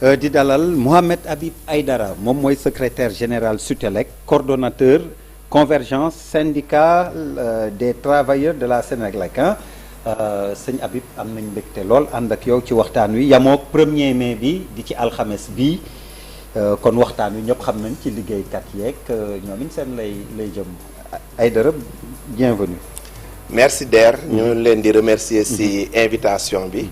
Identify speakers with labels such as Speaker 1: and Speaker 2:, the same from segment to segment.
Speaker 1: di dalal Mohamed Habib Aïdara moom mooy secrétaire général SUTELEC coordonnateur convergence syndicale des travailleurs de la Sénélec sëñ Habib am nañ mbégte lool ànd ak yow ci waxtaan wi yamook 1er mai bi di ci alxames bi kon waxtaan wi ñëpp xam nañ ci liggéeykat yeeg ñoom it seen lay jëm Aïdara bienvenue.
Speaker 2: merci Der ñu leen di remercier ci invitation bi.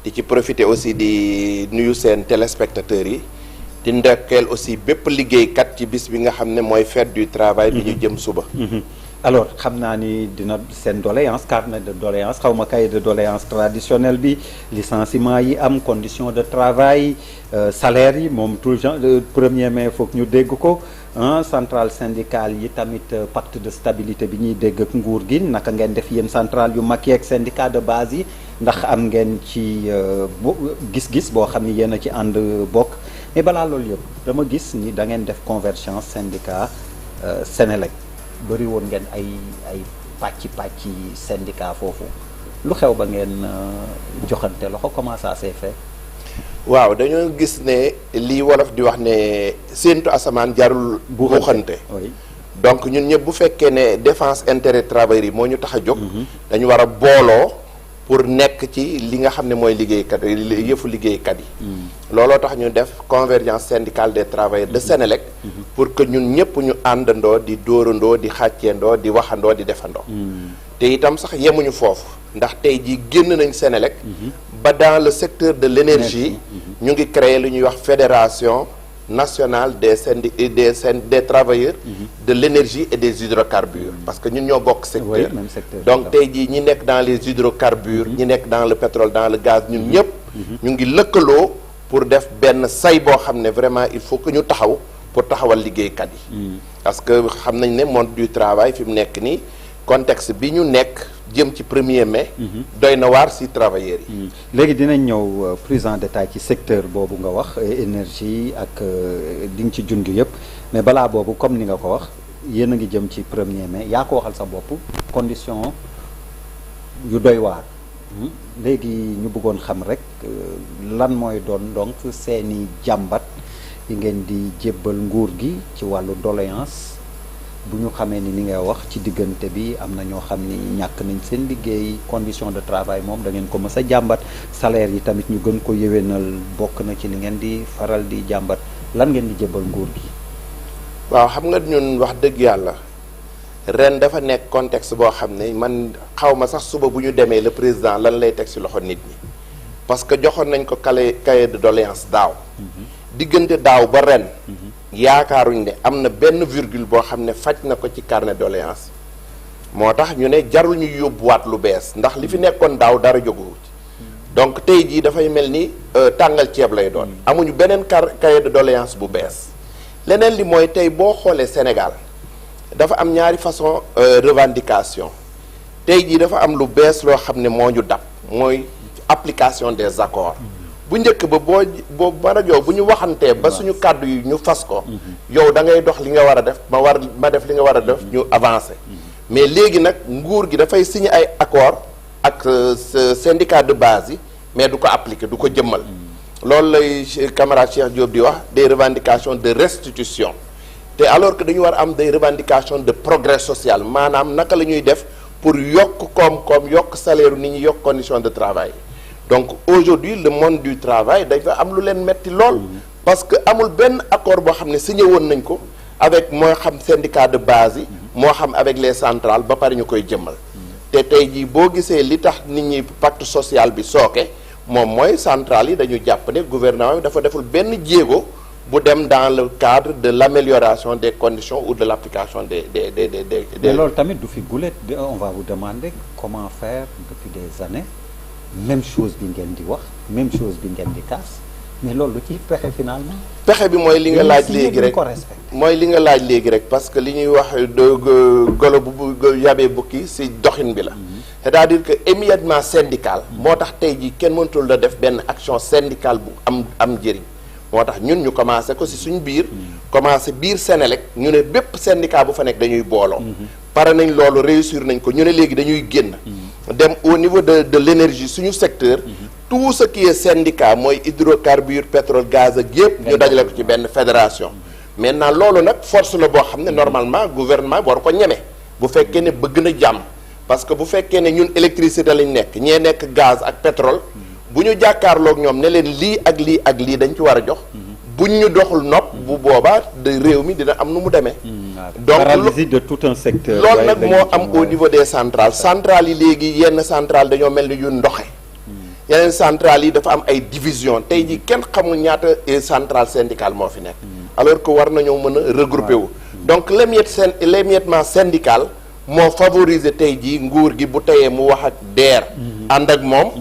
Speaker 2: di ci profiter aussi di nuyu seen téléspectateurs yi di ndokkeel aussi bépp liggéeykat ci bis bi nga xam ne mooy fête du travail bi ñu jëm suba.
Speaker 1: alors xam naa ni dina seen doléance carnet de doléance xaw ma cahier de doléance traditionnel bi licenciement yi am condition de travail salaire yi moom tout le genre 1er mai foog ñu dégg ko centrale syndicale yi tamit pacte de stabilité bi ñuy dégg ak nguur gi naka ngeen def yéen centrale yu mag yeeg syndicat de base yi ndax am ngeen ci gis-gis boo xam ni yéen a ci ànd bokk mais balaa loolu yëpp dama gis ni da ngeen def convergence syndicat Sénélec bëri woon ngeen ay pàcc syndicat foofu lu xew ba ngeen joxante loxo comment ça s'est fait.
Speaker 2: waaw dañoo gis ne lii wolof di wax ne séentu asamaan jarul buuxante. donc ñun ñëpp bu fekkee ne défense intérêt travailleurs yi moo ñu tax a jóg. dañu war a booloo pour nekk ci li nga xam ne mooy liggéeykat yëfu liggéeykat yi. looloo tax ñu def convergence syndicale des travailleurs de Sénélec. pour que ñun ñëpp ñu àndandoo di dóorandoo di xàcceendoo di waxandoo di defandoo. te itam sax yemuñu foofu ndax tey jii génn nañ Sénélec. ba dans le secteur de l'énergie ñu ngi créer lu ñuy wax fédération nationale des travailleurs de l'énergie et des hydrocarbures parce que ñun ñoo bokk secteur donc tey jii ñi nekk dans les hydrocarbures ñi nekk dans le pétrole dans le gaz ñun ñëpp ñu ngi lëkkaloo pour def benn say boo xam ne vraiment il faut que ñu taxaw pour taxawal liggéeykat yi parce que xam nañ ne monde du travail fi mu nekk nii contexte bi ñu nekk jëm ci 1er mai doy na waar ci travailleurs yi
Speaker 1: léegi dinañ ñëw plus en détail ci secteur boobu nga wax énergie ak di nga ci junj yëpp mais balaa boobu comme ni nga ko wax yéen a ngi jëm ci 1er mai yaa ko waxal sa bopp condition yu doy waar léegi ñu bëggoon xam rek lan mooy doon donc seeni jàmbat yi ngeen di jébbal nguur gi ci wàllu doléance bu ñu xamee ni ngay wax ci diggante bi am na ñoo xam ni ñàkk nañ seen liggéey condition de travail moom da ngeen ko mës a jàmbat salaire yi tamit ñu gën ko yéwénal bokk na ci li ngeen di faral di jàmbat lan ngeen di jébbal nguur gi.
Speaker 2: waaw xam nga ñun wax dëgg yàlla ren dafa nekk contexte boo xam ne man xaw ma sax suba bu ñu demee le président lan lay teg ci loxo nit ñi parce que joxoon nañ ko cahier de doléance daaw. diggante daaw ba ren. yaakaaruñ ne am na benn virgule boo xam ne faj na ko ci carnet doléance moo tax ñu ne jarul ñu yóbbuwaat lu bees ndax li fi nekkoon daaw dara jógu ci donc tey jii dafay mel ni tàngal ceeb lay doon amuñu beneen cahier de doléance bu bees leneen li mooy tey boo xoolee Sénégal dafa am ñaari façon revendication tey jii dafa am lu bees loo xam ne moo ñu dab mooy application des accords bu njëkk ba boo rajo bu ñu waxantee ba suñu kàddu yi ñu fas ko yow da ngay dox li nga war a def ma def li nga war a def ñu avancé mais léegi nag nguur gi dafay signé ay accord ak syndicat de base yi mais du ko appliquer du ko jëmmal loolu lay camarade Cheikh Diop di wax des revendications de restitution te alors que dañu war a am des revendications de progrès social maanaam naka la ñuy def pour yokk koom-koom yokk salaire nit ñi yokk conditions de travail donc aujourd'hui le monde du travail dafa am lu leen metti lool parce que amul benn accord boo xam ne signé woon nañ ko avec moo xam syndicat de base yi moo xam avec les centrales ba pare ñu koy jëmmal te tey jii boo gisee li tax nit ñi pacte social bi sooke moom mooy centrales yi dañu jàpp ne gouvernement bi dafa deful benn jéego bu dem dans le cadre de l'amélioration des conditions ou de l'application des
Speaker 1: mais loolu tamit du fi gulet on va vous demander comment faire depuis des années même chose bi ngeen di wax même chose bi ngeen di kaas mais loolu lu ci pexe finalement.
Speaker 2: pexe bi mooy li nga laaj léegi rek mooy li nga laaj léegi rek parce que li ñuy wax golo bu yabee bukki ci doxin bi la. c'est-à-dire que émiettement syndical. moo tax tey jii kenn mënatul la def benn action syndicale bu am njëriñ moo tax ñun ñu commencé ko ci suñu biir. commencé biir Sénélec ñu ne bépp syndicat bu fa nekk dañuy booloo. pare nañ loolu réussir nañ ko ñu ne léegi dañuy génn. dem au niveau de l'énergie suñu secteur tout ce qui est syndicat mooy hydrocarbures pétrole gaz ak yëpp ñu dajale ko ci benn fédération. maintenant loolu nag force la boo xam ne normalement gouvernement war ko ñeme bu fekkee ne bëgg na jàmm parce que bu fekkee ne ñun électricité lañ nekk ñee nekk gaz ak pétrole bu ñu jàkkaarloog ñoom ne leen lii ak lii ak lii dañ ci war a jox buñ ñu doxul nopp bu boobaa de réew mi dina am nu mu demee.
Speaker 1: donc paralysie de tout un secteur.
Speaker 2: loolu nag moo am au niveau des centrales centrales yi léegi yenn centrales dañoo mel ni yu ndoxe yeneen centrales yi dafa am ay division tey ji kenn xamul ñaata centrale syndicale moo fi nekk alors que war nañoo mën a regrouper wu donc l'émiettement syndical moo favoriser tey jii nguur gi bu teyee mu wax ak DER ànd ak moom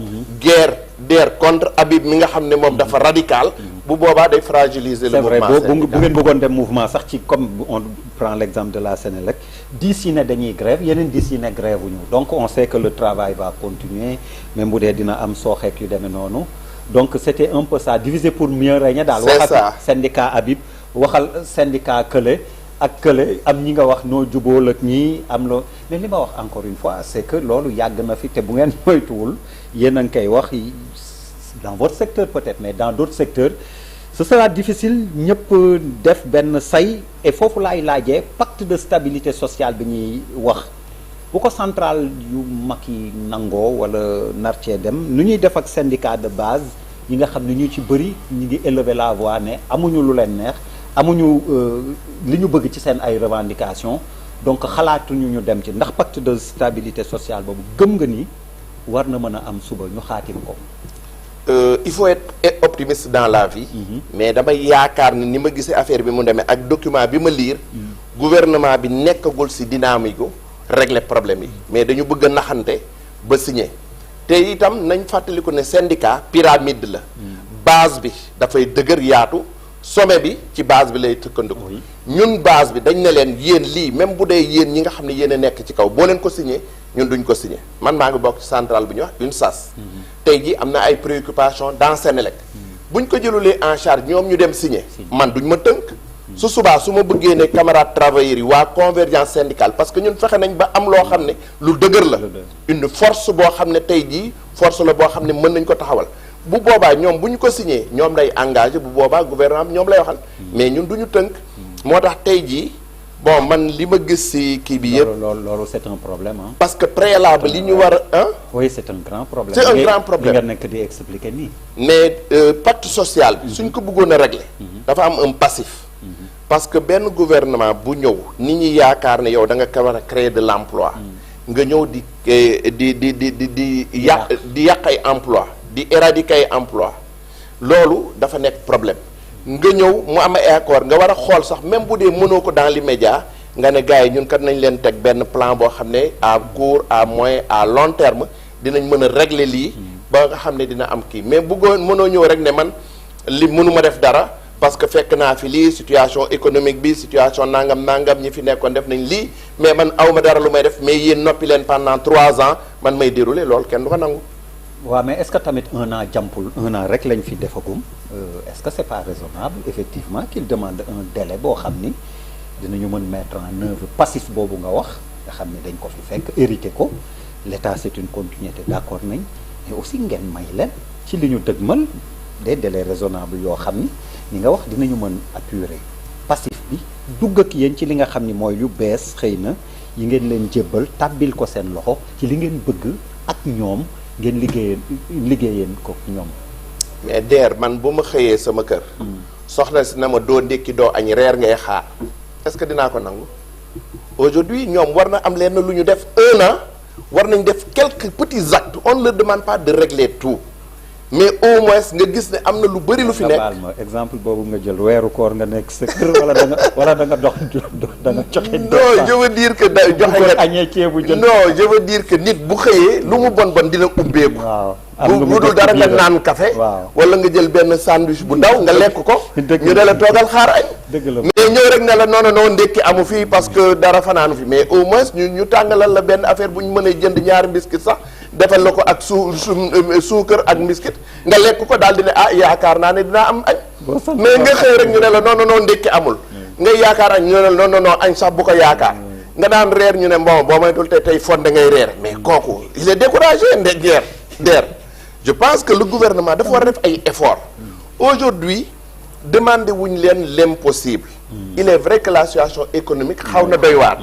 Speaker 2: DER contre Habib mi nga xam ne moom dafa radical bu boobaa day fragiliser le mouvement syndical.
Speaker 1: bu ngeen bëggoon dem mouvement sax ci comme on prend l'exemple de la Sénélec 10 yi ne dañuy grève yeneen 10 yi ne grève wuñu donc on sait que le travail va continuer même bu dee dina am sooxeek yu demee noonu donc c'était un peu ça diviser pour mieux régner daal wax ak syndicat Habib waxal syndicat kële ak kële am ñi nga wax noo jubóol ak ñii am loo mais li ma wax encore une fois c'est que loolu yàgg na fi te bu ngeen moytuwul yéen a ngi koy wax dans votre secteur peut-être mais dans d'autres secteurs ce sera difficile ñëpp def benn say et foofu laay laajee pacte de stabilité sociale bi ñuy wax bu ko centrale yu mag yi nangoo wala nar cee dem nu ñuy def ak syndicat de base ñi nga xam ne ñu ci bëri ñu ngi élever la voix ne amuñu lu leen neex amuñu li ñu bëgg ci seen ay revendications donc xalaatuñu ñu dem ci ndax pacte de stabilité sociale boobu gëm nga ni war na mën a am suba ñu xaatim ko.
Speaker 2: Il faut être optimiste dans la vie. Mais damay yaakaar ni ma gisee affaire bi mu demee ak document bi ma lire. gouvernement bi nekkagul ci dynamique gu régler problème yi. mais dañu bëgg a naxante ba signer te itam nañ fàttaliku ne syndicat pyramide la. base bi dafay dëgër yaatu. sommet bi ci base bi lay tëkkandiku ñun base bi dañ ne leen yéen lii même bu dee yéen ñi nga xam ne yéen a nekk ci kaw boo leen ko signé ñun duñ ko signé man maa ngi bokk ci centrale bi ñuy wax UNSAS tey ji am na ay préoccupations dans Sénélec buñ ko jëlulee en charge ñoom ñu dem signé man duñ ma tënk su subaa su ma bëggee ne camarades travailleurs yi waa convergence syndicale parce que ñun fexe nañ ba am loo xam ne lu dëgër la une force boo xam ne tey jii force la boo xam ne mën nañ ko taxawal bu boobaa ñoom bu ñu ko signé ñoom lay engagé bu boobaa gouvernement bi ñoom lay waxal mais ñun du ñu tënk moo tax tey jii bon man li ma gis ci kii bi yëpp.
Speaker 1: loolu c'est un problème hein.
Speaker 2: parce que préalable li ñu war a.
Speaker 1: oui c'est un grand problème.
Speaker 2: c'est un grand problème
Speaker 1: nga nekk di expliquer nii.
Speaker 2: mais pacte social bi suñ ko bëggoon a régler. dafa am un passif. parce que benn gouvernement bu ñëw nit ñi yaakaar ne yow da nga ko war a créer de l'emploi. nga ñëw di yàq ay emploi di éradiquer ay emploi loolu dafa nekk problème nga ñëw mu am ay accord nga war a xool sax même bu dee mënoo ko dans l'immédiat nga ne gars yi ñun kat nañ leen teg benn plan boo xam ne à court à moyen à long terme dinañ mën a régler lii ba nga xam ne dina am kii mais bëggoon mënoo ñëw rek ne man li mënuma def dara parce que fekk naa fi lii situation économique bi situation nangam ñi fi nekkoon def nañ lii mais man awma dara lu may def mais yéen noppi leen pendant 3 ans man may dérouler loolu kenn du ko nangu.
Speaker 1: waaw mais est-ce que tamit un an jàmpul un an rek lañ fi defagum est-ce que c'est pas raisonnable effectivement qu'il demande un délai boo xam ni dinañu mën mettre en œuvre passif boobu nga wax nga xam ne dañ ko fi fekk hérité ko l'État c'est une continuité d'accord nañ mais aussi ngeen may leen ci li ñu dëgmal des délais raisonnables yoo xam ni nga wax dinañu mën apurer passif bi dugg ak yéen ci li nga xam ni mooy lu bees xëy na yi ngeen leen jébbal tàbbil ko seen loxo ci li ngeen bëgg ak ñoom ngeen liggéeyeen ko ñoom.
Speaker 2: mais DER man bu ma xëyee sama kër. soxna si na ma doo ndékki doo añ reer ngay xaar est-ce que dinaa ko nangu. aujourd'hui ñoom war na am leen lu ñu def 1 an war nañ def quelques petits actes on ne leur demande pas de régler tout mais au moins nga gis ne am na lu bari lu fi nekk.
Speaker 1: baal ma exemple boobu nga jël weeru koor nga nekk sa kër wala da nga dox da nga joxe.
Speaker 2: non je veux dire que da joxe nga
Speaker 1: añee ceebu jën.
Speaker 2: non je veux dire que nit bu xëyee lu mu bon dina ubbeeku.
Speaker 1: waaw
Speaker 2: bu dul dara nga naan café. wala nga jël benn sandwich bu ndaw nga lekk ko. ñu ne la toogal xaar añ.
Speaker 1: dëgg la
Speaker 2: mais ñëw rek ne la non ndekki amu fii parce que dara fanaanu fi mais au moins ñu tàngalal la benn affaire bu ñu mënee jënd ñaari biscuit sax defal la ko ak suukar ak biscuit nga lekk ko daal di ne yaakaar naa ne dinaa am añ. mais nga xëy rek ñu ne la non ndekki amul. nga yaakaar añ ñu ne la non añ sax bu ko yaakaar. nga daan reer ñu ne bon boo maytul tey fonde ngay reer mais kooku il est découragé DER je pense que le gouvernement dafa war a def ay efforts. Aujourd'hui demandé wuñ leen l'impossible. Il est vrai que la situation économique xaw na doy waar.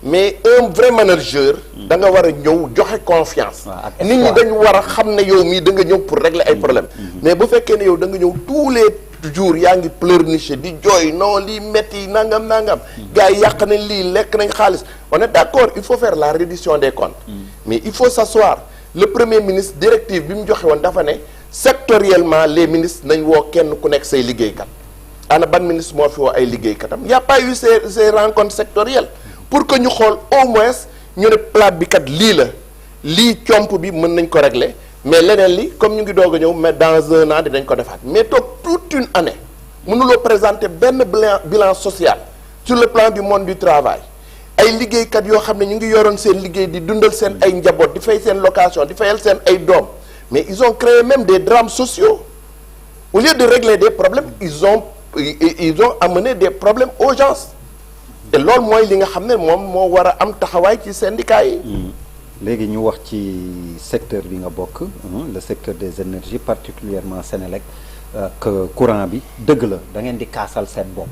Speaker 2: mais un vrai manager. da nga war a ñëw joxe confiance. nit ñi dañu war a xam ne yow mii da nga ñëw pour régler ay problèmes. mais bu fekkee ne yow da nga ñëw tous les jours yaa ngi pleurnicher di jooy non lii metti nangam nangam. gars yi yàq nañ lii lekk nañ xaalis. on est d'accord il faut faire la reddition des comptes. mais il faut s'asseoir le premier ministre directive bi mu joxe woon dafa ne sectoriellement les ministres nañ woo kenn ku nekk say liggéeykat. ana ban ministre moo fi woo ay liggéeykatam y a pas eu ces rencontres sectorielles pour que ñu xool au moins ñu ne plate bi kat lii la lii comp bi mën nañ ko régler mais leneen li comme ñu ngi doog a ñëw mais dans un an dinañ ko defaat mais toog toute une année mënuloo présenter benn bilan social sur le plan du monde du travail ay liggéeykat yoo xam ne ñu ngi yoroon seen liggéey di dundal seen ay njaboot di fay seen location di fayal seen ay doom mais ils ont créé même des drames sociaux au lieu de régler des problèmes ils ont amené des problèmes aux gens te loolu mooy li nga xam ne moom moo war a am taxawaay ci syndicat yi.
Speaker 1: léegi ñu wax ci secteur bi nga bokk le secteur des énergies particulièrement Senelec que courant bi dëgg la da ngeen di kaasal seen bopp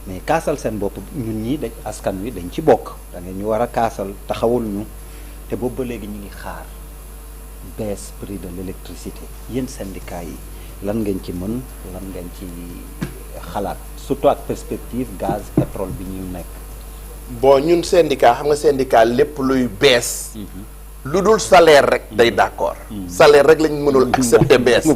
Speaker 1: mais kaasal seen bopp ñun ñii dañ askan wi dañ ci bokk da ngeen ñu war a kaasal taxawul ñu te boobu ba léegi ñu ngi xaar baisse prix de l'électricité yéen syndicats yi lan ngeen ci mën lan ngeen ci xalaat surtout ak perspective gaz pétrole bi ñu nekk.
Speaker 2: bon ñun syndicat xam nga syndicat lépp luy bees. lu dul salaire rek day d'accord. salaire rek lañ mënul accepter baisse.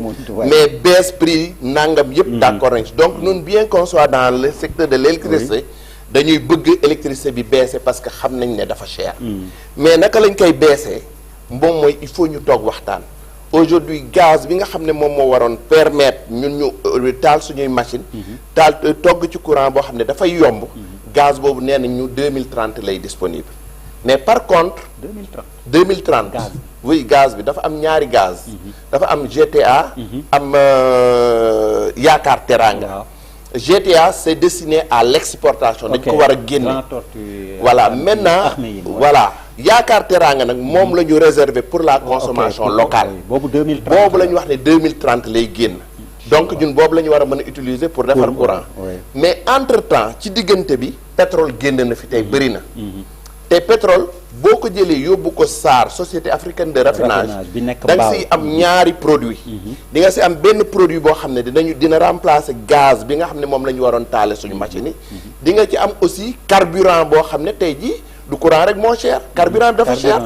Speaker 2: mais baisse prix nangam yëpp d'accord nañ ci donc ñun bien qu'on soit dans le secteur de l'électricité dañuy bëgg électricité bi baisser parce que xam nañ ne dafa cher. mais naka lañ koy baisser moom mooy il faut ñu toog waxtaan. aujourd'hui gaz bi nga xam ne moom moo waroon permettre ñun ñu taal suñuy machine taal togg ci courant boo xam ne dafay yomb gaz boobu nee nañ ñu 2030 lay disponible mais par contre 2030
Speaker 1: gaz
Speaker 2: oui gaz bi dafa am ñaari gaz dafa am GTA am Yaakaar Teranga GTA c'est destiné à l'exportation dañ ko war a génne voilà maintenant voilà Yaakaar Teranga nag moom la ñu réserver pour la consommation locale
Speaker 1: boobu
Speaker 2: la ñu wax ne 2030 lay génn donc ñun boobu la ñu war a mën a utiliser pour defar courant mais entre temps ci diggante bi pétrole génn na fi tey bëri na te pétrole boo ko jëlee yóbbu ko SAR société africaine de raffinage da nga si am ñaari produit di nga si am benn produit boo xam ne dina remplacer gaz bi nga xam ne moom la ñu waroon taale suñu machine yi di nga ci am aussi carburant boo xam ne tey jii du courant rek moo cher carburant bi dafa cher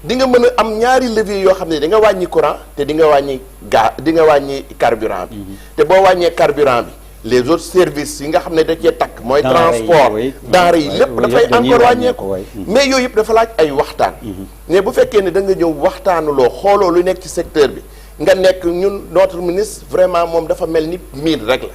Speaker 2: di nga mën a am ñaari levier yoo xam ne di nga wàññi courant te di nga wàññi gaz di nga wàññi carburant bi te boo wàññee carburant bi les autres services yi nga xam ne da cee takk mooy transport denrées yi lépp dafay encore wàññeeku mais yooyu yëpp dafa laaj ay waxtaan mais bu fekkee ne da nga ñëw waxtaanuloo xooloo lu nekk ci secteur bi nga nekk ñun notre ministre vraiment moom dafa mel ni mine rek la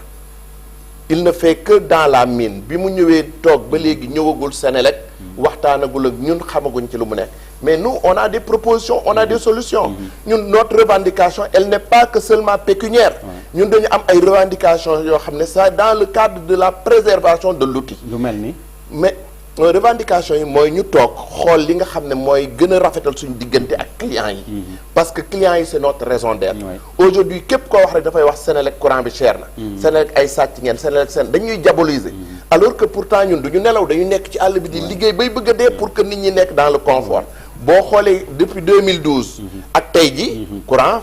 Speaker 2: il ne fait que dans la mine bi mu ñëwee toog ba léegi ñëwagul Senelec waxtaanagul ak ñun xamaguñ ci lu mu nekk mais nous on a des propositions on a des solutions ñun notre revendication elle n'est pas que seulement pécuniaire ñun dañu am ay revendications yoo xam ne ça dans le cadre de la préservation de l'outil
Speaker 1: lu mel ni
Speaker 2: mais revendication yi mooy ñu toog xool li nga xam ne mooy gën a rafetal suñu diggante ak clients yi parce que clients yi c'est notre raison d'être aujourd'hui képp koo wax rek dafay wax Senelec courant bi cher na Senelec ay sàcc ngeen Senelec dañuy diaboliser alors que pourtant ñun du ñu nelaw dañu nekk ci àll bi di liggéey bay bëgg a dee pour que nit ñi nekk dans le confort boo xoolee depuis 2012 ak tey ji courant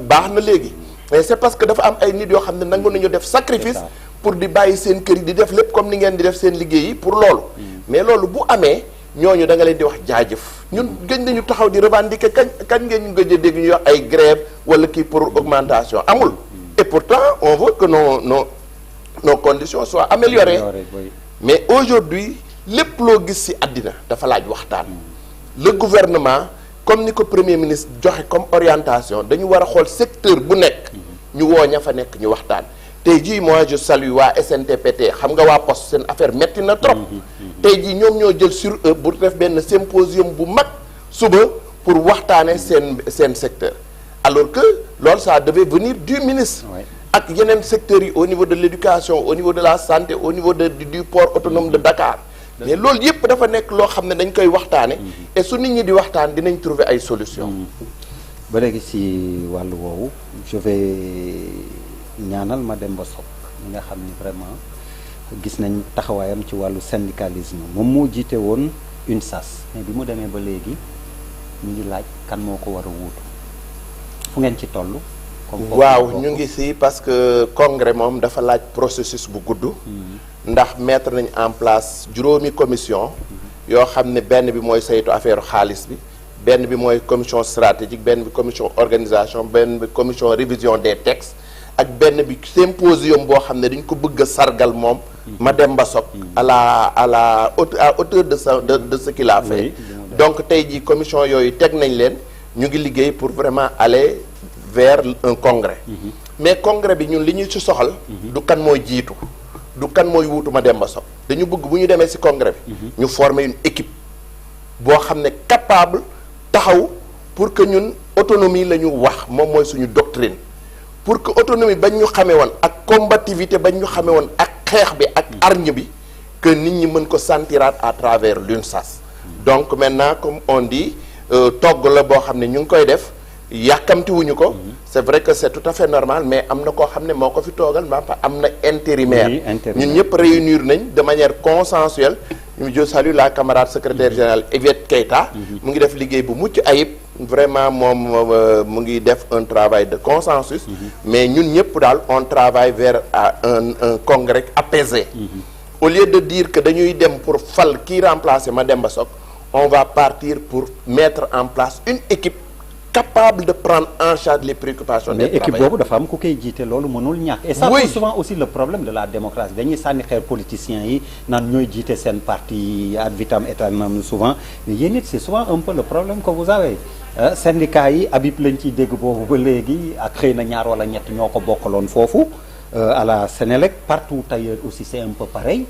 Speaker 2: baax na léegi mais c'est parce que dafa am ay nit yoo xam ne nangu nañu def sacrifice pour di bàyyi seen kër yi di def lépp comme ni ngeen di def seen liggéey yi pour loolu mais loolu bu amee ñooñu da nga leen di wax jaajëf ñun gëj nañu taxaw di revendiquer kañ ngeen ñu gëj a dégg ñuy wax ay grève wala kii pour augmentation amul et pourtant on veut que nos conditions soient améliorées mais aujourd'hui lépp loo gis ci àddina dafa laaj waxtaan le gouvernement comme ni ko premier ministre joxe comme orientation dañu war a xool secteur bu nekk ñu woo ña fa nekk ñu waxtaan tey jii moi je salue waa SNTPT xam nga waa poste seen affaire metti na trop tey jii ñoom ñoo jël sur eux pour def benn symposium bu mag suba pour waxtaane seen secteur alors que loolu ça devait venir du ministre ak yeneen secteurs yi au niveau de l'éducation au niveau de la santé au niveau du port autonome de Dakar mais loolu yëpp dafa nekk loo xam ne dañ koy waxtaane et su nit ñi di waxtaan dinañ trouver ay solutions
Speaker 1: ba léegi si wàllu woowu je vais ñaanal Mademba Sock mi nga xam ni vraiment gis nañ taxawaayam ci wàllu syndicalisme moom moo jiite woon UNSAS mais bi mu demee ba léegi ñu ngi laaj kan moo ko war a wuutu fu ngeen ci toll.
Speaker 2: waaw ñu ngi si parce que congrès moom dafa laaj processus bu gudd. ndax mettre nañ en place juróomi commission. yoo xam ne benn bi mooy saytu affaire xaalis bi. benn bi mooy commission stratégique benn bi commission organisation benn bi commission révision des textes ak benn bi symposium boo xam ne dañ ko bëgg a sargal moom Mademba Sock à hauteur de ce qu'il a fait. Donc tey jii commission yooyu teg nañ leen ñu ngi liggéey pour vraiment aller vers un congrès. Mais congrès bi ñun li ñu ci soxal du kan mooy jiitu du kan mooy wuutu Mademba Sock dañu bëgg bu ñu demee ci congrès bi ñu former une équipe boo xam ne capable taxaw pour que ñun autonomie la ñu wax moom mooy suñu doctrine pour que autonomie bañ ñu xamee woon ak combativité bañ ñu xamee woon ak xeex bi ak hargne bi que nit ñi mën ko sentiraat à travers l'UNSAS. Donc maintenant comme on dit togg la boo xam ne ñu ngi koy def yàkkamti wuñu ko. C'est vrai que c'est tout à fait normal mais am na koo xam ne moo ko fi toogal ma am na intérimaire ñun ñëpp réunir nañ de manière consensuelle. Je salue la camarade secrétaire générale Yvette Keita mu ngi def liggéey bu mucc ayib vraiment moom mu ngi def un travail de consensus mais ñun ñëpp daal on travaille vers un congrès apaisé. Au lieu de dire que dañuy dem pour fal kii remplacer Mademba Sock on va partir pour mettre en place une équipe capable de prendre en charge les préoccupations des travailleurs.
Speaker 1: Mais équipe boobu dafa am ku koy jiite loolu mënul ñàkk. Et ça pose souvent aussi le problème de la démocratie dañuy sànni xeer politiciens yi naan ñooy jiite seen parti ad vitam aeternam souvent mais yéen it c'est souvent un peu le problème que vous avez syndicat yi Habib lañ ciy dégg boobu ba léegi ak xëy na ñaar wala ñett ñoo ko bokkaloon foofu à la Sénélec partout ailleurs aussi c'est un peu pareil.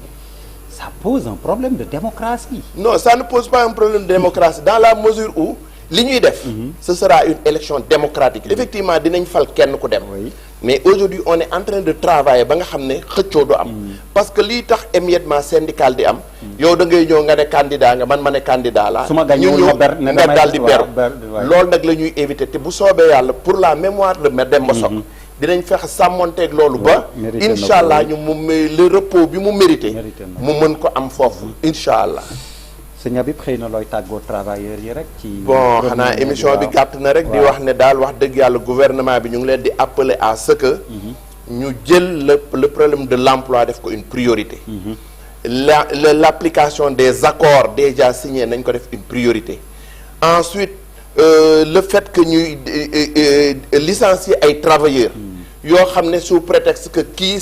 Speaker 1: Ça pose un problème de démocratie.
Speaker 2: Non, ça ne pose pas un problème de démocratie dans la mesure où li ñuy def ce sera une élection démocratique. Effectivement dinañ fal kenn ku dem mais aujourd'hui on est en train de travailler ba nga xam ne xëccoo du am parce que lii tax émiettement syndical di am yow da ngay ñëw nga ne candidat nga man ma ne candidat la ñu ñëw nga daal di beru loolu nag la ñuy éviter te bu soobee yàlla pour la mémoire de Mademba Sock dinañ fexe sàmmonteeg loolu ba incha allah ñu le repos bi mu mérité mu mën ko am foofu incha allah.
Speaker 1: sëñ Habib xëy na looy tàggoo travailleurs yi rek ci.
Speaker 2: bon xanaa émission bi gàtt na rek. di wax ne daal wax dëgg yàlla gouvernement bi ñu ngi leen di appeler à ce que. ñu jël le problème de l'emploi def ko une priorité. L'application des accords déjà signés nañ ko def une priorité. Ensuite le fait que ñuy licencier ay travailleurs. yoo xam ne sous prétexte que kii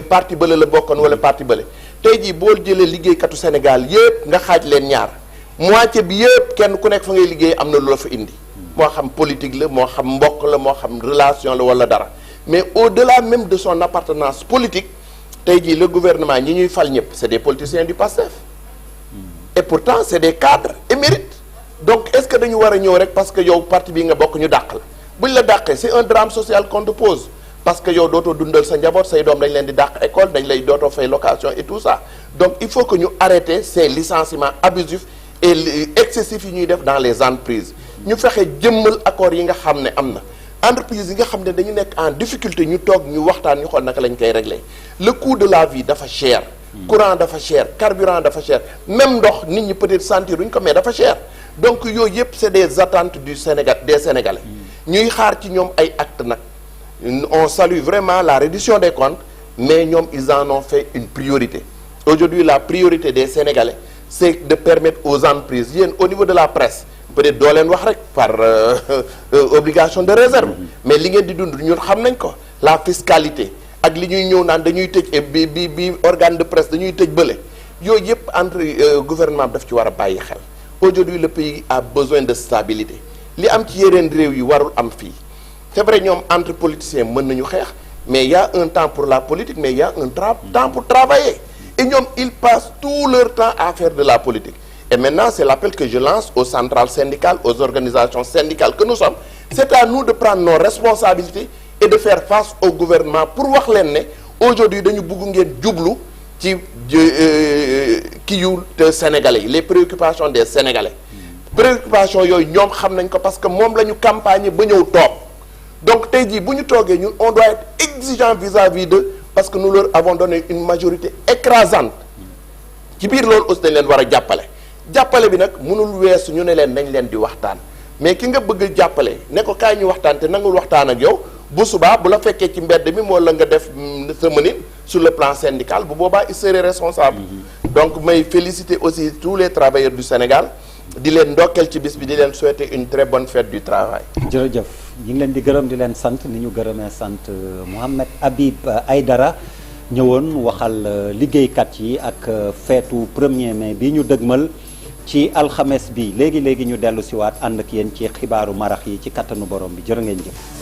Speaker 2: parti bële la bokkoon wala parti bële. tey jii boo jëlee liggéeykatu Sénégal yëpp nga xaaj leen ñaar moitié bi yëpp kenn ku nekk fa ngay liggéey am na lu la fa indi moo xam politique la moo xam mbokk la moo xam relation la wala dara mais au-delà même de son appartenance politique tey jii le gouvernement ñi ñuy fal ñëpp c'est des politiciens du PASTEF et pourtant c'est des cadres émérites donc est-ce que dañu war a ñëw rek parce que yow parti bi nga bokk ñu dàq la buñ la dàqee c'est un drame social qu'on te pose parce que yow dootoo dundal sa njaboot say doom dañ leen di dàq école dañ lay dootoo fay location et tout ça donc il faut que ñu arrêter ces licenciements abusifs et excessifs yi ñuy def dans les entreprises ñu fexe jëmmal accords yi nga xam ne am na entreprises yi nga xam ne dañu nekk en difficulté ñu toog ñu waxtaan ñu xool naka lañ koy régler le coût de la vie dafa cher courant dafa cher carburant dafa cher même ndox nit ñi peut-être sentir duñ ko mais dafa cher donc yooyu yëpp c'est des attentes du Sénégal des Sénégalais ñuy xaar ci ñoom ay actes nag on salue vraiment la reddition des comptes mais ñoom ils en ont fait une priorité aujourd'hui la priorité des Sénégalais c'est de permettre aux entreprises yéen au niveau de la presse peut-être doo leen wax rek par obligation de réserve mais li ngeen di dund ñun xam nañ ko la fiscalité ak li ñuy ñëw naan dañuy tëj bi organe de presse dañuy tëj bële yooyu yëpp entre gouvernement bi daf ci war a bàyyi xel aujourd'hui le pays a besoin de stabilité li am ci yeneen réew yi warul am fii c'est vrai ñoom entre politiciens mën nañu xeex mais il y a un temps pour la politique mais il y a un temps pour travailler et ñoom ils passent tout leur temps à faire de la politique et maintenant c'est l'appel que je lance aux centrales syndicales aux organisations syndicales que nous sommes c'est à nous de prendre nos responsabilités et de faire face au gouvernement pour wax leen ne aujourd'hui dañu bëgg ngeen jublu ci kii yu Sénégalais yi les préoccupations des Sénégalais préoccupation yooyu ñoom xam nañ ko parce que moom la ñu campagne ba ñëw toog donc tey jii bu ñu toogee ñun on doit être exigeant vis-à-vis d'eux parce que nous leur avons donné une majorité écrasante ci biir loolu aussi dañ leen war a jàppale bi nag mënul weesu ñu ne leen nañ leen di waxtaan mais ki nga bëgg jàppale ne ko kaay ñu waxtaan te nangul waxtaan ak yow bu subaa bu la fekkee ci mbedd mi moo la nga def sa mënin sur le plan syndical bu boobaa il serait responsable donc may féliciter aussi tous les travailleurs du Sénégal di leen ndokkeel ci bis bi di leen souhaiter une très bonne fête du travail.
Speaker 1: jërëjëf ñu ngi leen di gërëm di leen sant ni ñu gërëmee sant Mouhamed Habib Aïdara ñëwoon waxal liggéeykat yi ak feetu 1er mai bi ñu dëgmal ci alxames bi léegi ñu dellu siwaat ànd ak yéen ci xibaaru marax yi ci kattanu borom bi jërë ngeen jëf.